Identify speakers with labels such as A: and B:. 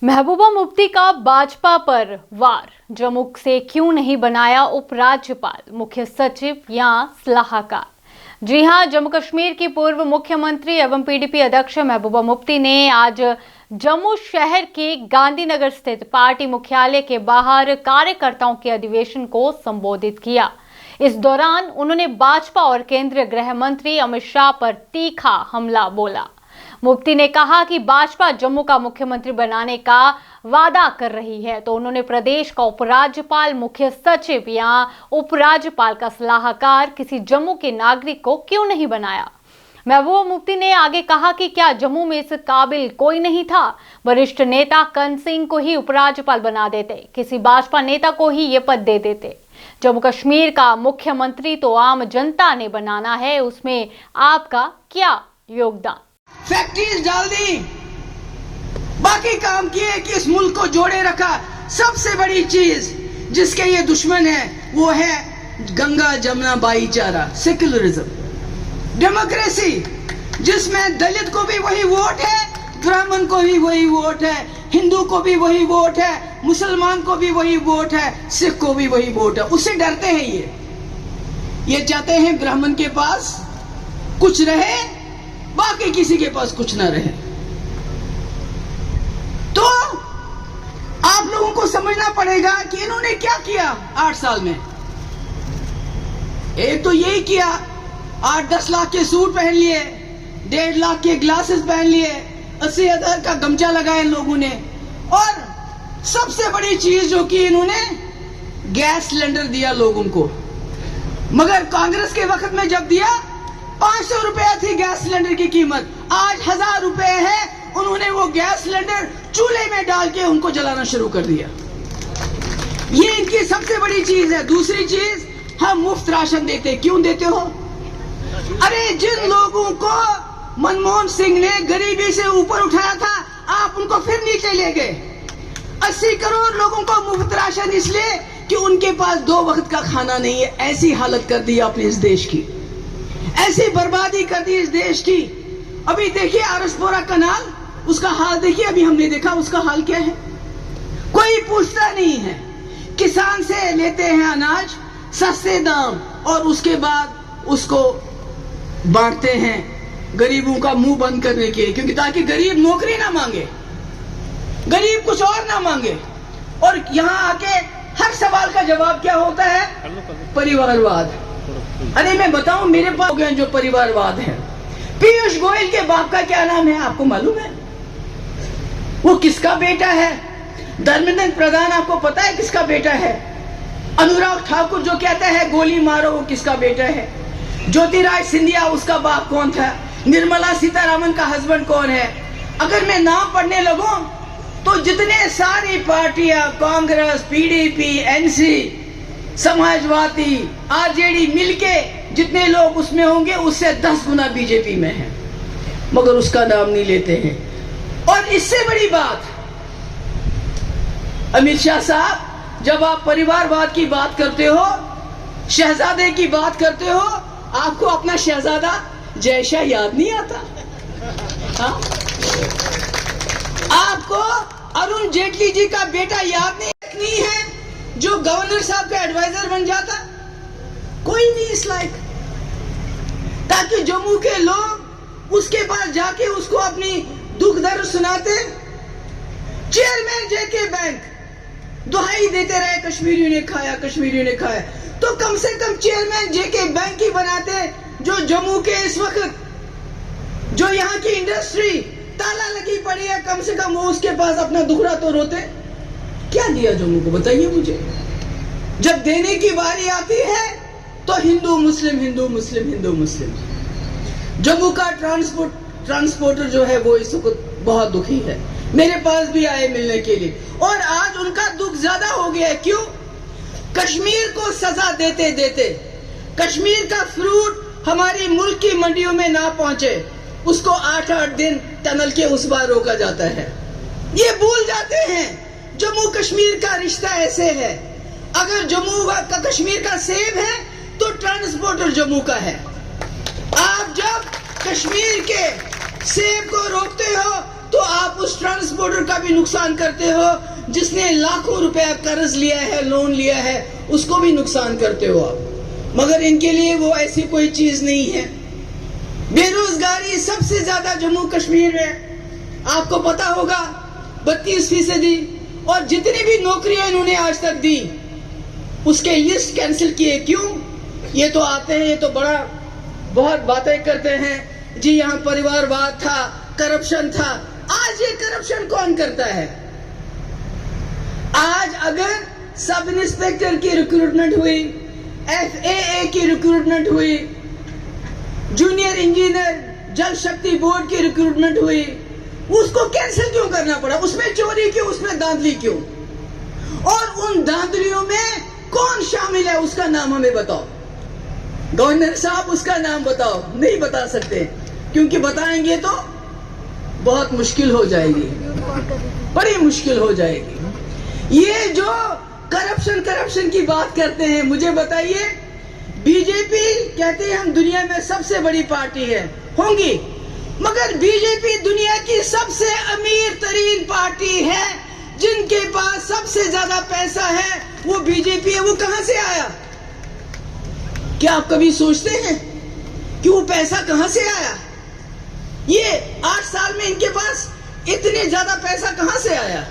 A: महबूबा मुफ्ती का भाजपा पर वार। जम्मू से क्यों नहीं बनाया उपराज्यपाल, मुख्य सचिव या सलाहकार। जी हां, जम्मू कश्मीर की पूर्व मुख्यमंत्री एवं पीडीपी अध्यक्ष महबूबा मुफ्ती ने आज जम्मू शहर के गांधीनगर स्थित पार्टी मुख्यालय के बाहर कार्यकर्ताओं के अधिवेशन को संबोधित किया। इस दौरान उन्होंने भाजपा और केंद्रीय गृह मंत्री अमित शाह पर तीखा हमला बोला। मुफ्ती ने कहा कि भाजपा जम्मू का मुख्यमंत्री बनाने का वादा कर रही है, तो उन्होंने प्रदेश का उपराज्यपाल, मुख्य सचिव या उपराज्यपाल का सलाहकार किसी जम्मू के नागरिक को क्यों नहीं बनाया। महबूबा मुफ्ती ने आगे कहा कि क्या जम्मू में इस काबिल कोई नहीं था। वरिष्ठ नेता कर्ण सिंह को ही उपराज्यपाल बना देते, किसी भाजपा नेता को ही ये पद दे देते। जम्मू कश्मीर का मुख्यमंत्री तो आम जनता ने बनाना है, उसमें आपका क्या योगदान।
B: फैक्ट्रीज डाल दी, बाकी काम किए कि इस मुल्क को जोड़े रखा। सबसे बड़ी चीज जिसके ये दुश्मन है वो है गंगा जमुना भाईचारा, सेक्युलरिज्म, डेमोक्रेसी, जिसमें दलित को भी वही वोट है, ब्राह्मण को भी वही वोट है, हिंदू को भी वही वोट है, मुसलमान को भी वही वोट है, सिख को भी वही वोट है। उससे डरते हैं ये चाहते हैं ब्राह्मण के पास कुछ रहे, बाकी किसी के पास कुछ ना रहे। तो आप लोगों को समझना पड़ेगा कि इन्होंने क्या किया 8 साल में। एक तो यही किया, 8-10 लाख के सूट पहन लिए, 1.5 लाख के ग्लासेस पहन लिए, 80,000 का गमछा लगाया इन लोगों ने। और सबसे बड़ी चीज जो कि इन्होंने गैस सिलेंडर दिया लोगों को, मगर कांग्रेस के वक्त में जब दिया 500 रुपया थी गैस सिलेंडर की कीमत, आज 1000 रुपए है। उन्होंने वो गैस सिलेंडर चूल्हे में डाल के उनको जलाना शुरू कर दिया। ये इनकी सबसे बड़ी चीज है। दूसरी चीज, हम मुफ्त राशन देते। क्यों देते हो? अरे जिन लोगों को मनमोहन सिंह ने गरीबी से ऊपर उठाया था, आप उनको फिर नीचे ले गए। 80 करोड़ लोगों को मुफ्त राशन इसलिए कि उनके पास 2 वक्त का खाना नहीं है। ऐसी हालत कर दी आपने इस देश की, ऐसी बर्बादी कर दी इस देश की। अभी देखिए आरसपोरा कनाल, उसका हाल देखिए, अभी हमने देखा उसका हाल क्या है। कोई पूछता नहीं है। किसान से लेते हैं अनाज सस्ते दाम और उसके बाद उसको बांटते हैं गरीबों का मुंह बंद करने के लिए, क्योंकि ताकि गरीब नौकरी ना मांगे, गरीब कुछ और ना मांगे। और यहां आके हर सवाल का जवाब क्या होता है? परिवारवाद। अरे मैं बताऊं, मेरे पास गए जो परिवारवाद है। पीयूष गोयल के बाप का क्या नाम है आपको मालूम है? वो किसका बेटा है? धर्मेंद्र प्रधान आपको पता है किसका बेटा है? अनुराग ठाकुर जो कहता है गोली मारो, वो किसका बेटा है? ज्योतिराज सिंधिया, उसका बाप कौन था? निर्मला सीतारामन का हस्बैंड कौन है? अगर मैं नाम पढ़ने लगूं तो जितने सारी पार्टियां, Congress, PDP, NC, Samajwadi, RJD मिलके जितने लोग उसमें होंगे उससे 10 गुना बीजेपी में है, मगर उसका नाम नहीं लेते हैं। और इससे बड़ी बात, अमित शाह साहब, जब आप परिवारवाद की बात करते हो, शहजादे की बात करते हो, आपको अपना शहजादा जयशाह याद नहीं आता? हाँ? आपको अरुण जेटली जी का बेटा याद नहीं है जो गवर्नर साहब का एडवाइजर बन जाता? कोई नहीं इस लायक, ताकि जम्मू के लोग उसके पास जाके उसको अपनी दुख दर्द सुनाते। चेयरमैन जेके बैंक दुहाई देते रहे, कश्मीरियों ने खाया, कश्मीरियों ने खाया। तो कम से कम चेयरमैन जेके बैंक ही बनाते, जो जम्मू के इस वक्त जो यहाँ की इंडस्ट्री ताला लगी पड़ी है, कम से कम वो उसके पास अपना दुखड़ा तो रोते। क्या दिया जम्मू को बताइए मुझे? जब देने की बारी आती है तो हिंदू मुस्लिम, हिंदू मुस्लिम, हिंदू मुस्लिम। जम्मू का ट्रांसपोर्टर जो है वो इस वक्त बहुत दुखी है। मेरे पास भी आए मिलने के लिए, और आज उनका दुख ज्यादा हो गया है। क्यों? कश्मीर को सजा देते देते कश्मीर का फ्रूट हमारी मुल्क की मंडियों में ना पहुंचे, उसको 8-8 दिन टनल के उस बार रोका जाता है। ये भूल जाते हैं जम्मू कश्मीर का रिश्ता ऐसे है। अगर जम्मू का कश्मीर का सेब है तो ट्रांसपोर्टर जम्मू का है। आप जब कश्मीर के सेब को रोकते हो तो आप उस ट्रांसपोर्टर का भी नुकसान करते हो जिसने लाखों रुपया कर्ज लिया है, लोन लिया है, उसको भी नुकसान करते हो आप। मगर इनके लिए वो ऐसी कोई चीज नहीं है। बेरोजगारी सबसे ज्यादा जम्मू कश्मीर में, आपको पता होगा 32%। और जितनी भी नौकरियां इन्होंने आज तक दी उसके लिस्ट कैंसिल किए। क्यों? ये तो आते हैं, ये तो बहुत बातें करते हैं जी, यहाँ परिवारवाद था, करप्शन था। आज ये करप्शन कौन करता है? आज अगर सब इंस्पेक्टर की रिक्रूटमेंट हुई, FAA की रिक्रूटमेंट हुई, जूनियर इंजीनियर जल शक्ति बोर्ड की रिक्रूटमेंट हुई, उसको कैंसिल क्यों करना पड़ा? उसमें चोरी क्यों, उसमें धांधली क्यों? और उन धांधलियों में कौन शामिल है उसका नाम हमें बताओ। गवर्नर साहब उसका नाम बताओ। नहीं बता सकते, क्योंकि बताएंगे तो बहुत मुश्किल हो जाएगी, बड़ी मुश्किल हो जाएगी। ये जो करप्शन की बात करते हैं, मुझे बताइए, बीजेपी कहते हैं हम दुनिया में सबसे बड़ी पार्टी है, होंगी, मगर बीजेपी दुनिया की सबसे अमीर तरीन पार्टी है। जिनके पास सबसे ज्यादा पैसा है वो बीजेपी है। वो कहां से आया? क्या आप कभी सोचते हैं कि वो पैसा कहां से आया? ये 8 साल में इनके पास इतने ज्यादा पैसा कहां से आया?